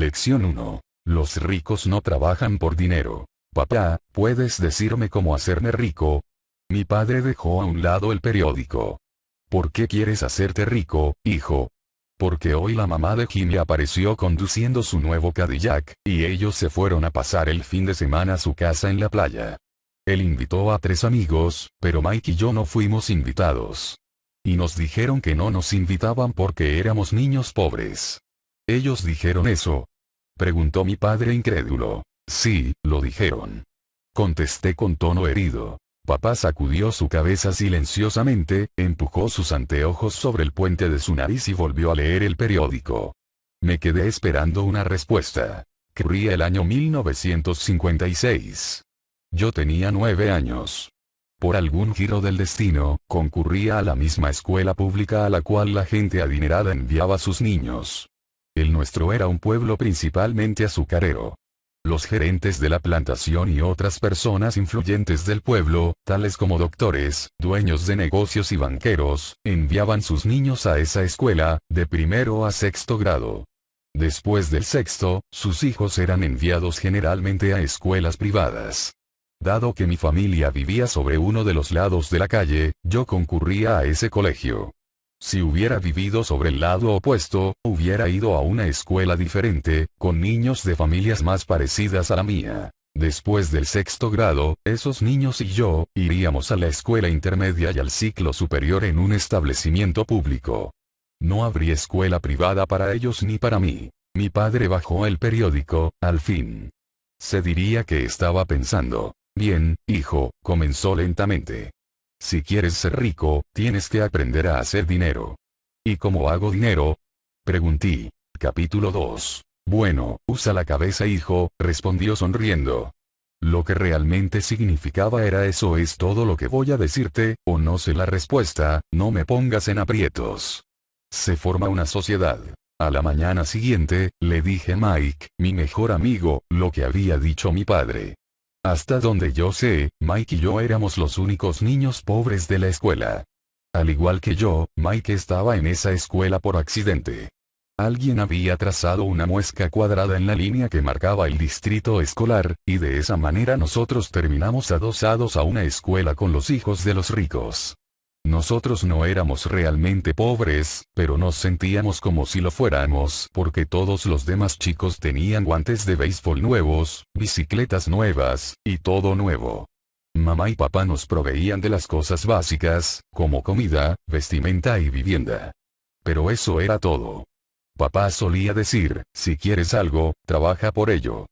Lección 1. Los ricos no trabajan por dinero. Papá, ¿puedes decirme cómo hacerme rico? Mi padre dejó a un lado el periódico. ¿Por qué quieres hacerte rico, hijo? Porque hoy la mamá de Jimmy apareció conduciendo su nuevo Cadillac, y ellos se fueron a pasar el fin de semana a su casa en la playa. Él invitó a 3 amigos, pero Mike y yo no fuimos invitados. Y nos dijeron que no nos invitaban porque éramos niños pobres. ¿Ellos dijeron eso?, preguntó mi padre incrédulo. Sí, lo dijeron. Contesté con tono herido. Papá sacudió su cabeza silenciosamente, empujó sus anteojos sobre el puente de su nariz y volvió a leer el periódico. Me quedé esperando una respuesta. Corría el año 1956. Yo tenía 9 años. Por algún giro del destino, concurría a la misma escuela pública a la cual la gente adinerada enviaba a sus niños. El nuestro era un pueblo principalmente azucarero. Los gerentes de la plantación y otras personas influyentes del pueblo, tales como doctores, dueños de negocios y banqueros, enviaban sus niños a esa escuela, de primero a 6º grado. Después del 6º, sus hijos eran enviados generalmente a escuelas privadas. Dado que mi familia vivía sobre uno de los lados de la calle, yo concurría a ese colegio. Si hubiera vivido sobre el lado opuesto, hubiera ido a una escuela diferente, con niños de familias más parecidas a la mía. Después del 6º grado, esos niños y yo, iríamos a la escuela intermedia y al ciclo superior en un establecimiento público. No habría escuela privada para ellos ni para mí. Mi padre bajó el periódico, al fin. Se diría que estaba pensando. Bien, hijo, comenzó lentamente. Si quieres ser rico, tienes que aprender a hacer dinero. ¿Y cómo hago dinero?, pregunté. Capítulo 2. Bueno, usa la cabeza, hijo, respondió sonriendo. Lo que realmente significaba era: eso es todo lo que voy a decirte, o no sé la respuesta, no me pongas en aprietos. Se forma una sociedad. A la mañana siguiente, le dije a Mike, mi mejor amigo, lo que había dicho mi padre. Hasta donde yo sé, Mike y yo éramos los únicos niños pobres de la escuela. Al igual que yo, Mike estaba en esa escuela por accidente. Alguien había trazado una muesca cuadrada en la línea que marcaba el distrito escolar, y de esa manera nosotros terminamos adosados a una escuela con los hijos de los ricos. Nosotros no éramos realmente pobres, pero nos sentíamos como si lo fuéramos porque todos los demás chicos tenían guantes de béisbol nuevos, bicicletas nuevas, y todo nuevo. Mamá y papá nos proveían de las cosas básicas, como comida, vestimenta y vivienda. Pero eso era todo. Papá solía decir, si quieres algo, trabaja por ello.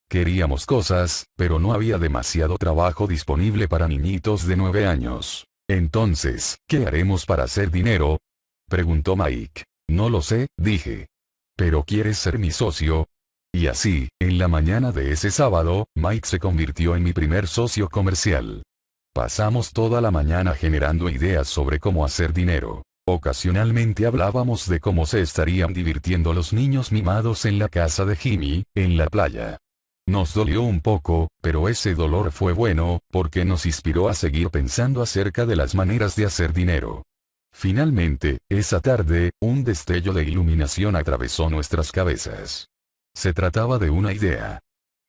Queríamos cosas, pero no había demasiado trabajo disponible para niñitos de 9 años. Entonces, ¿qué haremos para hacer dinero?, preguntó Mike. No lo sé, dije. ¿Pero quieres ser mi socio? Y así, en la mañana de ese sábado, Mike se convirtió en mi primer socio comercial. Pasamos toda la mañana generando ideas sobre cómo hacer dinero. Ocasionalmente hablábamos de cómo se estarían divirtiendo los niños mimados en la casa de Jimmy, en la playa. Nos dolió un poco, pero ese dolor fue bueno, porque nos inspiró a seguir pensando acerca de las maneras de hacer dinero. Finalmente, esa tarde, un destello de iluminación atravesó nuestras cabezas. Se trataba de una idea.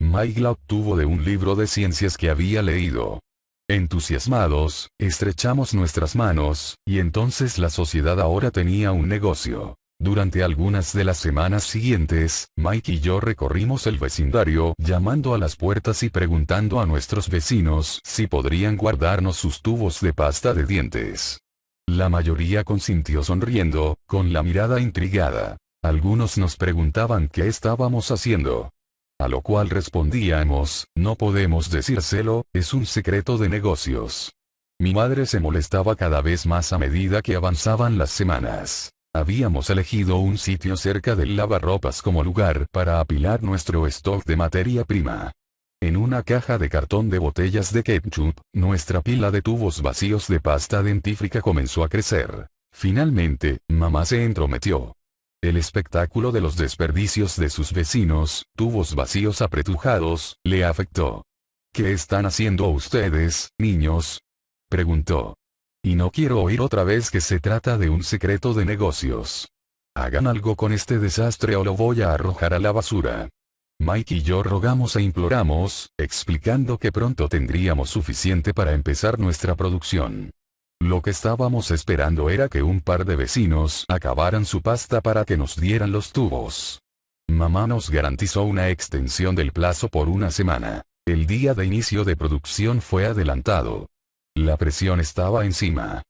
Mike la obtuvo de un libro de ciencias que había leído. Entusiasmados, estrechamos nuestras manos, y entonces la sociedad ahora tenía un negocio. Durante algunas de las semanas siguientes, Mike y yo recorrimos el vecindario llamando a las puertas y preguntando a nuestros vecinos si podrían guardarnos sus tubos de pasta de dientes. La mayoría consintió sonriendo, con la mirada intrigada. Algunos nos preguntaban qué estábamos haciendo. A lo cual respondíamos, no podemos decírselo, es un secreto de negocios. Mi madre se molestaba cada vez más a medida que avanzaban las semanas. Habíamos elegido un sitio cerca del lavarropas como lugar para apilar nuestro stock de materia prima. En una caja de cartón de botellas de ketchup, nuestra pila de tubos vacíos de pasta dentífrica comenzó a crecer. Finalmente, mamá se entrometió. El espectáculo de los desperdicios de sus vecinos, tubos vacíos apretujados, le afectó. ¿Qué están haciendo ustedes, niños?, preguntó. Y no quiero oír otra vez que se trata de un secreto de negocios. Hagan algo con este desastre o lo voy a arrojar a la basura. Mike y yo rogamos e imploramos, explicando que pronto tendríamos suficiente para empezar nuestra producción. Lo que estábamos esperando era que un par de vecinos acabaran su pasta para que nos dieran los tubos. Mamá nos garantizó una extensión del plazo por una semana. El día de inicio de producción fue adelantado. La presión estaba encima.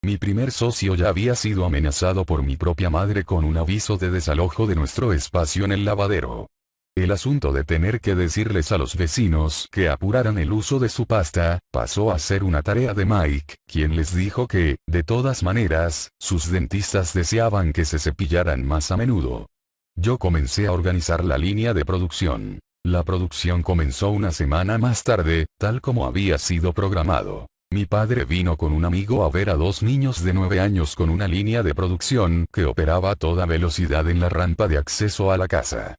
Mi primer socio ya había sido amenazado por mi propia madre con un aviso de desalojo de nuestro espacio en el lavadero. El asunto de tener que decirles a los vecinos que apuraran el uso de su pasta, pasó a ser una tarea de Mike, quien les dijo que, de todas maneras, sus dentistas deseaban que se cepillaran más a menudo. Yo comencé a organizar la línea de producción. La producción comenzó una semana más tarde, tal como había sido programado. Mi padre vino con un amigo a ver a dos niños de 9 años con una línea de producción que operaba a toda velocidad en la rampa de acceso a la casa.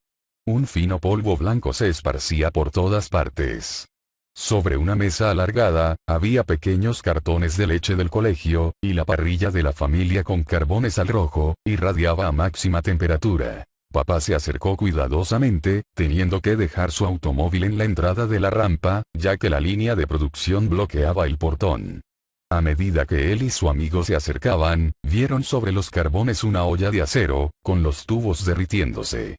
Un fino polvo blanco se esparcía por todas partes. Sobre una mesa alargada, había pequeños cartones de leche del colegio, y la parrilla de la familia con carbones al rojo, irradiaba a máxima temperatura. Papá se acercó cuidadosamente, teniendo que dejar su automóvil en la entrada de la rampa, ya que la línea de producción bloqueaba el portón. A medida que él y su amigo se acercaban, vieron sobre los carbones una olla de acero, con los tubos derritiéndose.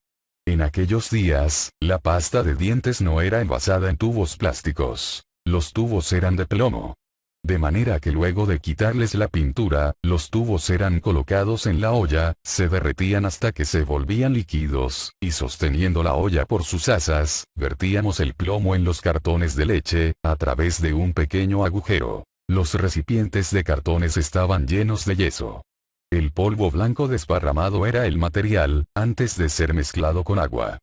En aquellos días, la pasta de dientes no era envasada en tubos plásticos. Los tubos eran de plomo. De manera que luego de quitarles la pintura, los tubos eran colocados en la olla, se derretían hasta que se volvían líquidos, y sosteniendo la olla por sus asas, vertíamos el plomo en los cartones de leche, a través de un pequeño agujero. Los recipientes de cartones estaban llenos de yeso. El polvo blanco desparramado era el material, antes de ser mezclado con agua.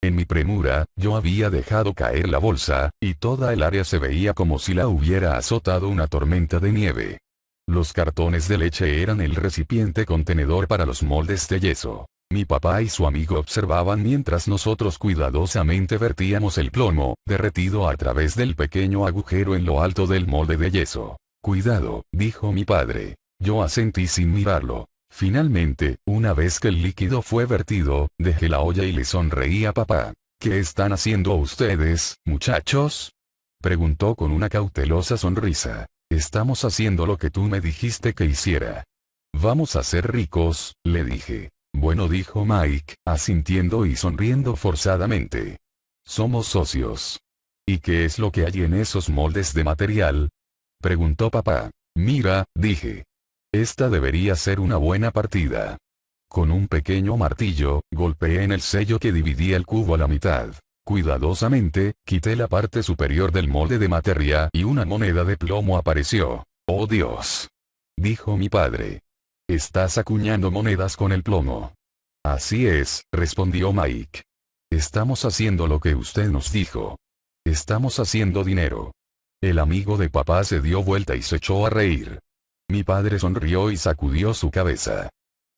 En mi premura, yo había dejado caer la bolsa, y toda el área se veía como si la hubiera azotado una tormenta de nieve. Los cartones de leche eran el recipiente contenedor para los moldes de yeso. Mi papá y su amigo observaban mientras nosotros cuidadosamente vertíamos el plomo, derretido a través del pequeño agujero en lo alto del molde de yeso. «Cuidado», dijo mi padre. Yo asentí sin mirarlo. Finalmente, una vez que el líquido fue vertido, dejé la olla y le sonreí a papá. «¿Qué están haciendo ustedes, muchachos?», preguntó con una cautelosa sonrisa. «Estamos haciendo lo que tú me dijiste que hiciera». «Vamos a ser ricos», le dije. «Bueno», dijo Mike, asintiendo y sonriendo forzadamente. «Somos socios». «¿Y qué es lo que hay en esos moldes de material?», preguntó papá. «Mira», dije. «Esta debería ser una buena partida». Con un pequeño martillo, golpeé en el sello que dividía el cubo a la mitad. Cuidadosamente, quité la parte superior del molde de materia y una moneda de plomo apareció. «¡Oh Dios!», dijo mi padre. «Estás acuñando monedas con el plomo». «Así es», respondió Mike. «Estamos haciendo lo que usted nos dijo. Estamos haciendo dinero». El amigo de papá se dio vuelta y se echó a reír. Mi padre sonrió y sacudió su cabeza.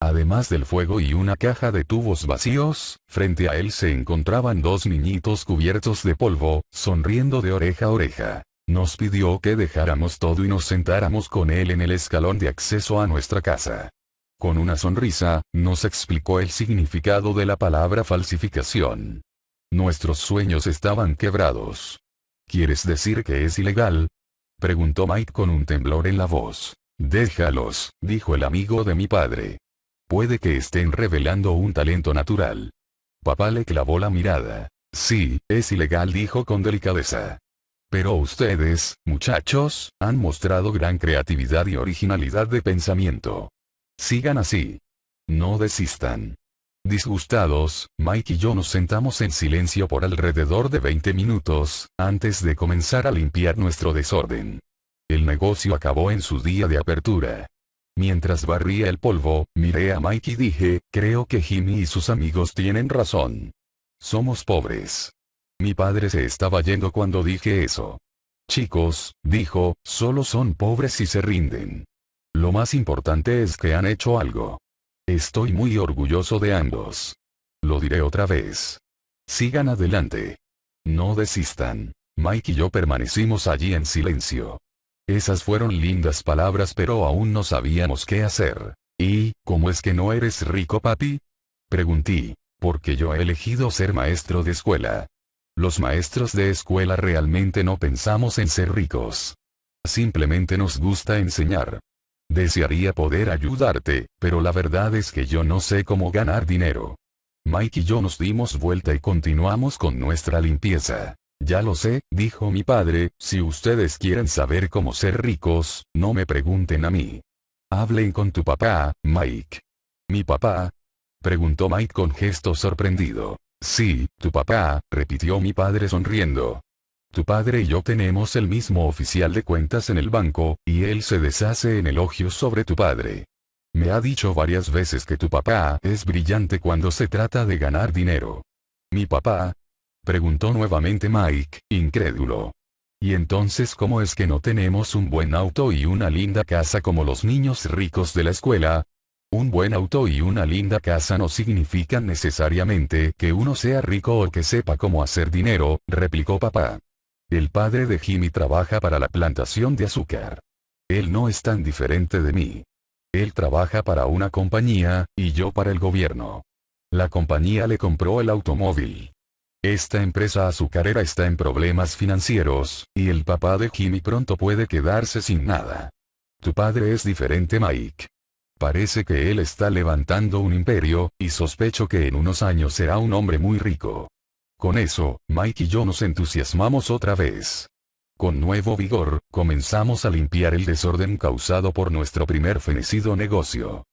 Además del fuego y una caja de tubos vacíos, frente a él se encontraban dos niñitos cubiertos de polvo, sonriendo de oreja a oreja. Nos pidió que dejáramos todo y nos sentáramos con él en el escalón de acceso a nuestra casa. Con una sonrisa, nos explicó el significado de la palabra falsificación. Nuestros sueños estaban quebrados. «¿Quieres decir que es ilegal?», preguntó Mike con un temblor en la voz. «Déjalos», dijo el amigo de mi padre. «Puede que estén revelando un talento natural». Papá le clavó la mirada. «Sí, es ilegal», dijo con delicadeza. «Pero ustedes, muchachos, han mostrado gran creatividad y originalidad de pensamiento. Sigan así. No desistan». Disgustados, Mike y yo nos sentamos en silencio por alrededor de 20 minutos, antes de comenzar a limpiar nuestro desorden. El negocio acabó en su día de apertura. Mientras barría el polvo, miré a Mike y dije, «Creo que Jimmy y sus amigos tienen razón. Somos pobres». Mi padre se estaba yendo cuando dije eso. «Chicos», dijo, «solo son pobres si se rinden. Lo más importante es que han hecho algo. Estoy muy orgulloso de ambos. Lo diré otra vez. Sigan adelante. No desistan». Mike y yo permanecimos allí en silencio. Esas fueron lindas palabras, pero aún no sabíamos qué hacer. ¿Y cómo es que no eres rico, papi? Pregunté. Porque yo he elegido ser maestro de escuela. Los maestros de escuela realmente no pensamos en ser ricos. Simplemente nos gusta enseñar. Desearía poder ayudarte, pero la verdad es que yo no sé cómo ganar dinero. Mike y yo nos dimos vuelta y continuamos con nuestra limpieza. Ya lo sé, dijo mi padre, si ustedes quieren saber cómo ser ricos, no me pregunten a mí. Hablen con tu papá, Mike. ¿Mi papá? Preguntó Mike con gesto sorprendido. Sí, tu papá, repitió mi padre sonriendo. Tu padre y yo tenemos el mismo oficial de cuentas en el banco, y él se deshace en elogios sobre tu padre. Me ha dicho varias veces que tu papá es brillante cuando se trata de ganar dinero. ¿Mi papá? Preguntó nuevamente Mike, incrédulo. ¿Y entonces cómo es que no tenemos un buen auto y una linda casa como los niños ricos de la escuela? Un buen auto y una linda casa no significan necesariamente que uno sea rico o que sepa cómo hacer dinero, replicó papá. El padre de Jimmy trabaja para la plantación de azúcar. Él no es tan diferente de mí. Él trabaja para una compañía, y yo para el gobierno. La compañía le compró el automóvil. Esta empresa azucarera está en problemas financieros, y el papá de Jimmy pronto puede quedarse sin nada. Tu padre es diferente, Mike. Parece que él está levantando un imperio, y sospecho que en unos años será un hombre muy rico. Con eso, Mike y yo nos entusiasmamos otra vez. Con nuevo vigor, comenzamos a limpiar el desorden causado por nuestro primer fenecido negocio.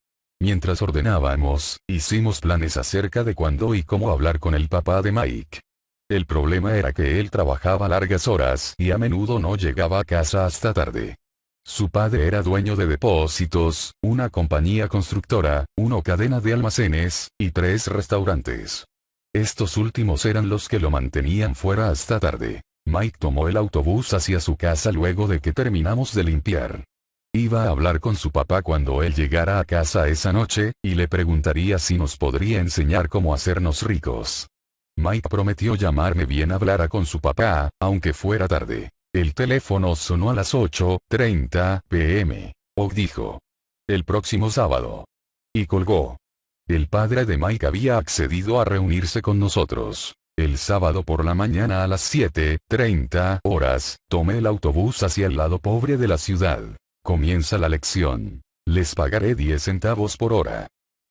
Mientras ordenábamos, hicimos planes acerca de cuándo y cómo hablar con el papá de Mike. El problema era que él trabajaba largas horas y a menudo no llegaba a casa hasta tarde. Su padre era dueño de depósitos, una compañía constructora, una cadena de almacenes, y 3 restaurantes. Estos últimos eran los que lo mantenían fuera hasta tarde. Mike tomó el autobús hacia su casa luego de que terminamos de limpiar. Iba a hablar con su papá cuando él llegara a casa esa noche, y le preguntaría si nos podría enseñar cómo hacernos ricos. Mike prometió llamarme bien hablara con su papá, aunque fuera tarde. El teléfono sonó a las 8:30 p.m. Og dijo. El próximo sábado. Y colgó. El padre de Mike había accedido a reunirse con nosotros. El sábado por la mañana a las 7:30 horas, tomé el autobús hacia el lado pobre de la ciudad. Comienza la lección. Les pagaré 10 centavos por hora.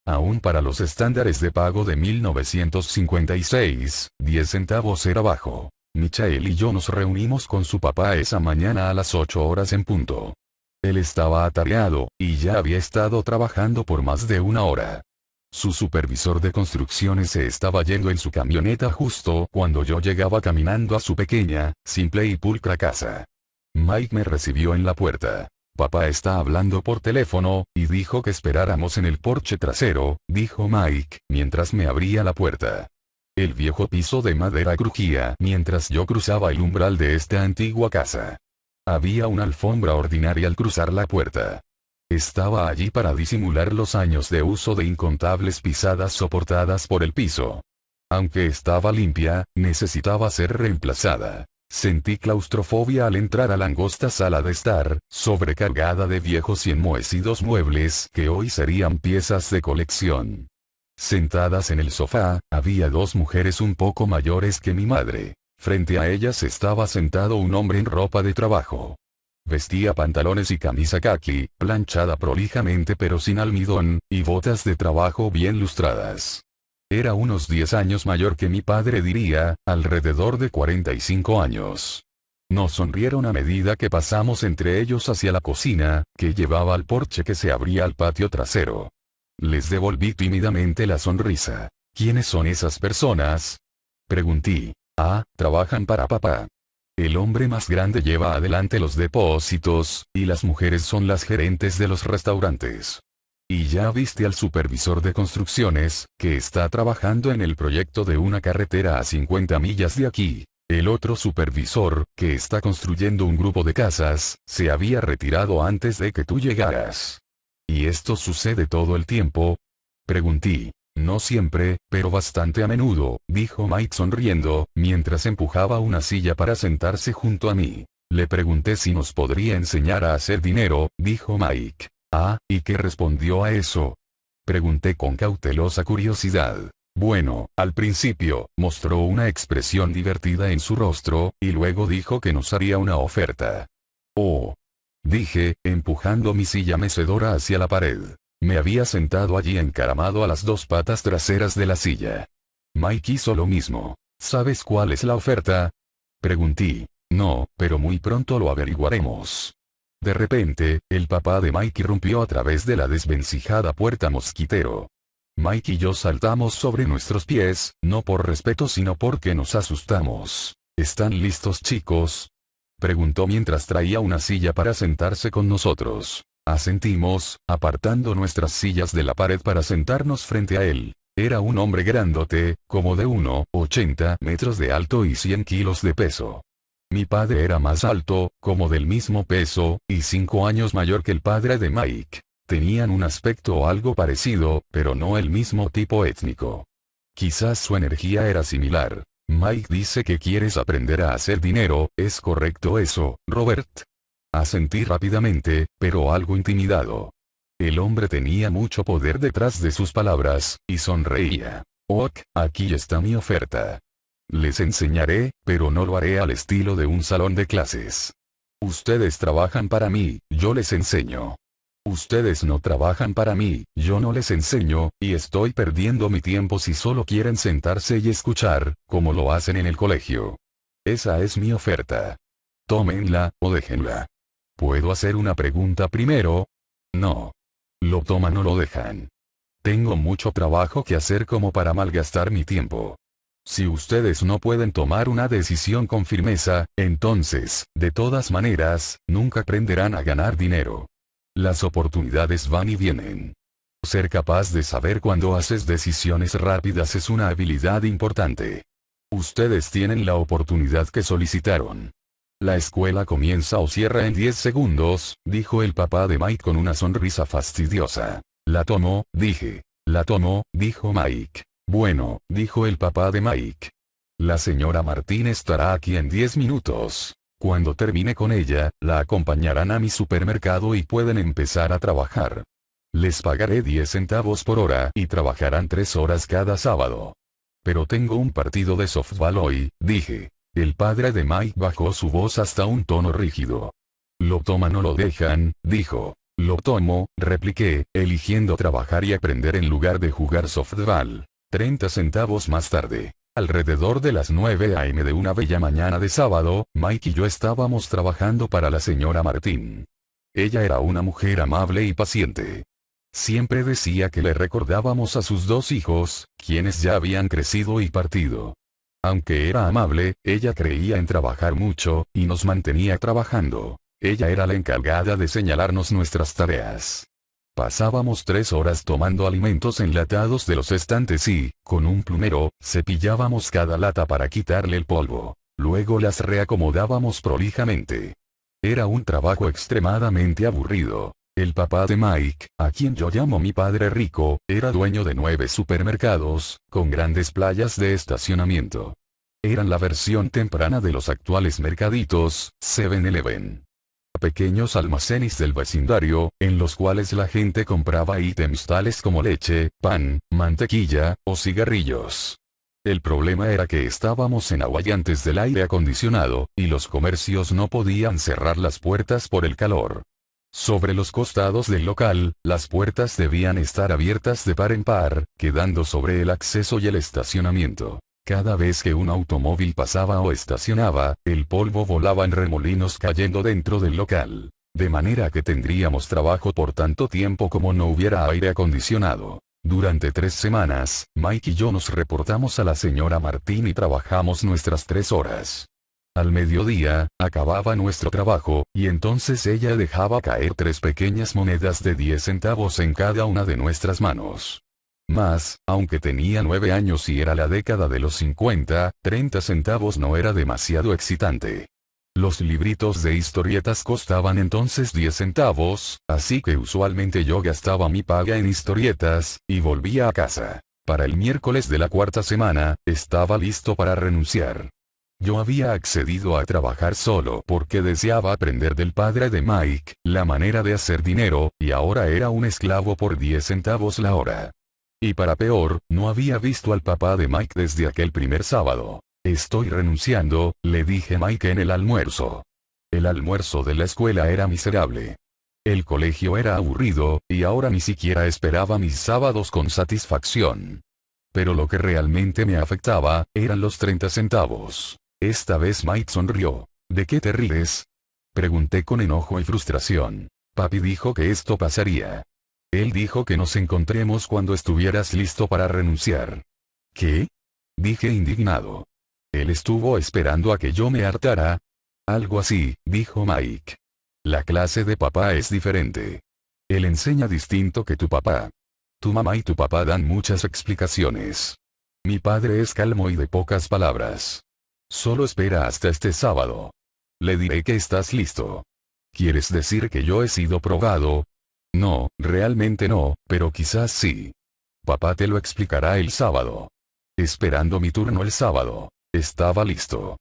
Aún para los estándares de pago de 1956, 10 centavos era bajo. Michael y yo nos reunimos con su papá esa mañana a las 8 horas en punto. Él estaba atareado, y ya había estado trabajando por más de una hora. Su supervisor de construcciones se estaba yendo en su camioneta justo cuando yo llegaba caminando a su pequeña, simple y pulcra casa. Mike me recibió en la puerta. Papá está hablando por teléfono, y dijo que esperáramos en el porche trasero, dijo Mike, mientras me abría la puerta. El viejo piso de madera crujía mientras yo cruzaba el umbral de esta antigua casa. Había una alfombra ordinaria al cruzar la puerta. Estaba allí para disimular los años de uso de incontables pisadas soportadas por el piso. Aunque estaba limpia, necesitaba ser reemplazada. Sentí claustrofobia al entrar a la angosta sala de estar, sobrecargada de viejos y enmohecidos muebles que hoy serían piezas de colección. Sentadas en el sofá, había 2 mujeres un poco mayores que mi madre. Frente a ellas estaba sentado un hombre en ropa de trabajo. Vestía pantalones y camisa caqui, planchada prolijamente pero sin almidón, y botas de trabajo bien lustradas. Era unos 10 años mayor que mi padre, diría, alrededor de 45 años. Nos sonrieron a medida que pasamos entre ellos hacia la cocina, que llevaba al porche que se abría al patio trasero. Les devolví tímidamente la sonrisa. ¿Quiénes son esas personas? Pregunté. Ah, trabajan para papá. El hombre más grande lleva adelante los depósitos, y las mujeres son las gerentes de los restaurantes. Y ya viste al supervisor de construcciones, que está trabajando en el proyecto de una carretera a 50 millas de aquí. El otro supervisor, que está construyendo un grupo de casas, se había retirado antes de que tú llegaras. ¿Y esto sucede todo el tiempo? Pregunté. No siempre, pero bastante a menudo, dijo Mike sonriendo, mientras empujaba una silla para sentarse junto a mí. Le pregunté si nos podría enseñar a hacer dinero, dijo Mike. Ah, ¿y qué respondió a eso? Pregunté con cautelosa curiosidad. Bueno, al principio, mostró una expresión divertida en su rostro, y luego dijo que nos haría una oferta. Oh. Dije, empujando mi silla mecedora hacia la pared. Me había sentado allí encaramado a las dos patas traseras de la silla. Mike hizo lo mismo. ¿Sabes cuál es la oferta? Pregunté. No, pero muy pronto lo averiguaremos. De repente, el papá de Mike irrumpió a través de la desvencijada puerta mosquitero. Mike y yo saltamos sobre nuestros pies, no por respeto sino porque nos asustamos. ¿Están listos, chicos? Preguntó mientras traía una silla para sentarse con nosotros. Asentimos, apartando nuestras sillas de la pared para sentarnos frente a él. Era un hombre grandote, como de 1,80 metros de alto y 100 kilos de peso. Mi padre era más alto, como del mismo peso, y 5 años mayor que el padre de Mike. Tenían un aspecto algo parecido, pero no el mismo tipo étnico. Quizás su energía era similar. Mike dice que quieres aprender a hacer dinero, ¿es correcto eso, Robert? Asentí rápidamente, pero algo intimidado. El hombre tenía mucho poder detrás de sus palabras, y sonreía. Ok, aquí está mi oferta. Les enseñaré, pero no lo haré al estilo de un salón de clases. Ustedes trabajan para mí, yo les enseño. Ustedes no trabajan para mí, yo no les enseño, y estoy perdiendo mi tiempo si solo quieren sentarse y escuchar, como lo hacen en el colegio. Esa es mi oferta. Tómenla, o déjenla. ¿Puedo hacer una pregunta primero? No. Lo toman o lo dejan. Tengo mucho trabajo que hacer como para malgastar mi tiempo. Si ustedes no pueden tomar una decisión con firmeza, entonces, de todas maneras, nunca aprenderán a ganar dinero. Las oportunidades van y vienen. Ser capaz de saber cuándo haces decisiones rápidas es una habilidad importante. Ustedes tienen la oportunidad que solicitaron. La escuela comienza o cierra en 10 segundos, dijo el papá de Mike con una sonrisa fastidiosa. La tomo, dije. La tomo, dijo Mike. Bueno, dijo el papá de Mike. La señora Martín estará aquí en 10 minutos. Cuando termine con ella, la acompañarán a mi supermercado y pueden empezar a trabajar. Les pagaré 10 centavos por hora y trabajarán 3 horas cada sábado. Pero tengo un partido de softball hoy, dije. El padre de Mike bajó su voz hasta un tono rígido. Lo toman o lo dejan, dijo. Lo tomo, repliqué, eligiendo trabajar y aprender en lugar de jugar softball. 30 centavos más tarde. Alrededor de las 9 a.m. de una bella mañana de sábado, Mike y yo estábamos trabajando para la señora Martín. Ella era una mujer amable y paciente. Siempre decía que le recordábamos a sus 2 hijos, quienes ya habían crecido y partido. Aunque era amable, ella creía en trabajar mucho, y nos mantenía trabajando. Ella era la encargada de señalarnos nuestras tareas. Pasábamos 3 horas tomando alimentos enlatados de los estantes y, con un plumero, cepillábamos cada lata para quitarle el polvo. Luego las reacomodábamos prolijamente. Era un trabajo extremadamente aburrido. El papá de Mike, a quien yo llamo mi padre rico, era dueño de 9 supermercados, con grandes playas de estacionamiento. Eran la versión temprana de los actuales mercaditos, 7-Eleven. Pequeños almacenes del vecindario, en los cuales la gente compraba ítems tales como leche, pan, mantequilla, o cigarrillos. El problema era que estábamos en aguayantes del aire acondicionado, y los comercios no podían cerrar las puertas por el calor. Sobre los costados del local, las puertas debían estar abiertas de par en par, quedando sobre el acceso y el estacionamiento. Cada vez que un automóvil pasaba o estacionaba, el polvo volaba en remolinos cayendo dentro del local. De manera que tendríamos trabajo por tanto tiempo como no hubiera aire acondicionado. Durante 3 semanas, Mike y yo nos reportamos a la señora Martín y trabajamos nuestras 3 horas. Al mediodía, acababa nuestro trabajo, y entonces ella dejaba caer 3 pequeñas monedas de 10 centavos en cada una de nuestras manos. Más, aunque tenía 9 años y era la década de los 50, 30 centavos no era demasiado excitante. Los libritos de historietas costaban entonces 10 centavos, así que usualmente yo gastaba mi paga en historietas, y volvía a casa. Para el miércoles de la 4ª semana, estaba listo para renunciar. Yo había accedido a trabajar solo porque deseaba aprender del padre de Mike, la manera de hacer dinero, y ahora era un esclavo por 10 centavos la hora. Y para peor, no había visto al papá de Mike desde aquel primer sábado. Estoy renunciando, le dije a Mike en el almuerzo. El almuerzo de la escuela era miserable. El colegio era aburrido, y ahora ni siquiera esperaba mis sábados con satisfacción. Pero lo que realmente me afectaba, eran los 30 centavos. Esta vez Mike sonrió. ¿De qué te ríes? Pregunté con enojo y frustración. Papi dijo que esto pasaría. Él dijo que nos encontremos cuando estuvieras listo para renunciar. ¿Qué? Dije indignado. Él estuvo esperando a que yo me hartara. Algo así, dijo Mike. La clase de papá es diferente. Él enseña distinto que tu papá. Tu mamá y tu papá dan muchas explicaciones. Mi padre es calmo y de pocas palabras. Solo espera hasta este sábado. Le diré que estás listo. ¿Quieres decir que yo he sido probado? No, realmente no, pero quizás sí. Papá te lo explicará el sábado. Esperando mi turno el sábado. Estaba listo.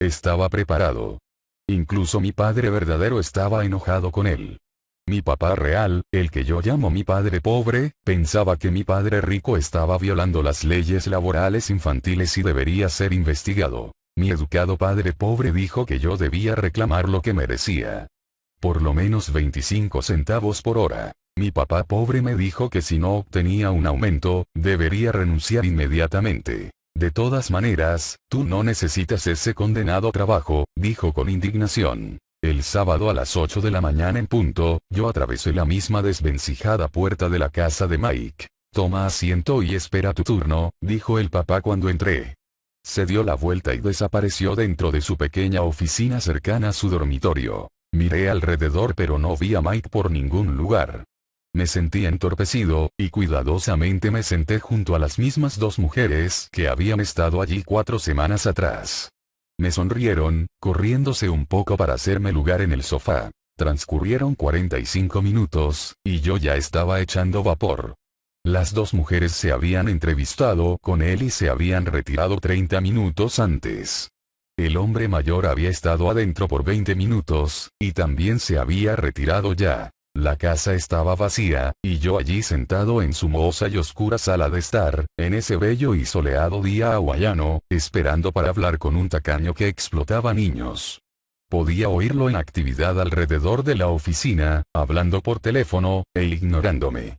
Estaba preparado. Incluso mi padre verdadero estaba enojado con él. Mi papá real, el que yo llamo mi padre pobre, pensaba que mi padre rico estaba violando las leyes laborales infantiles y debería ser investigado. Mi educado padre pobre dijo que yo debía reclamar lo que merecía. Por lo menos 25 centavos por hora. Mi papá pobre me dijo que si no obtenía un aumento, debería renunciar inmediatamente. De todas maneras, tú no necesitas ese condenado trabajo, dijo con indignación. El sábado a las 8 de la mañana en punto, yo atravesé la misma desvencijada puerta de la casa de Mike. Toma asiento y espera tu turno, dijo el papá cuando entré. Se dio la vuelta y desapareció dentro de su pequeña oficina cercana a su dormitorio. Miré alrededor pero no vi a Mike por ningún lugar. Me sentí entorpecido, y cuidadosamente me senté junto a las mismas dos mujeres que habían estado allí 4 semanas atrás. Me sonrieron, corriéndose un poco para hacerme lugar en el sofá. Transcurrieron 45 minutos, y yo ya estaba echando vapor. Las dos mujeres se habían entrevistado con él y se habían retirado 30 minutos antes. El hombre mayor había estado adentro por 20 minutos, y también se había retirado ya. La casa estaba vacía, y yo allí sentado en su mohosa y oscura sala de estar, en ese bello y soleado día hawaiano, esperando para hablar con un tacaño que explotaba niños. Podía oírlo en actividad alrededor de la oficina, hablando por teléfono, e ignorándome.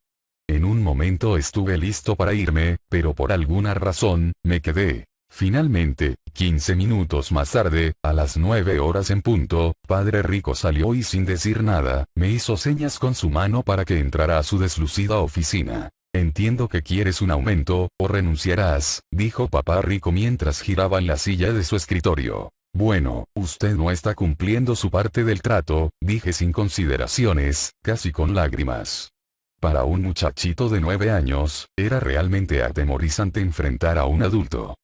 En un momento estuve listo para irme, pero por alguna razón, me quedé. Finalmente, 15 minutos más tarde, a las 9 horas en punto, Padre Rico salió y sin decir nada, me hizo señas con su mano para que entrara a su deslucida oficina. Entiendo que quieres un aumento, o renunciarás, dijo Papá Rico mientras giraba en la silla de su escritorio. Bueno, usted no está cumpliendo su parte del trato, dije sin consideraciones, casi con lágrimas. Para un muchachito de 9 años, era realmente atemorizante enfrentar a un adulto.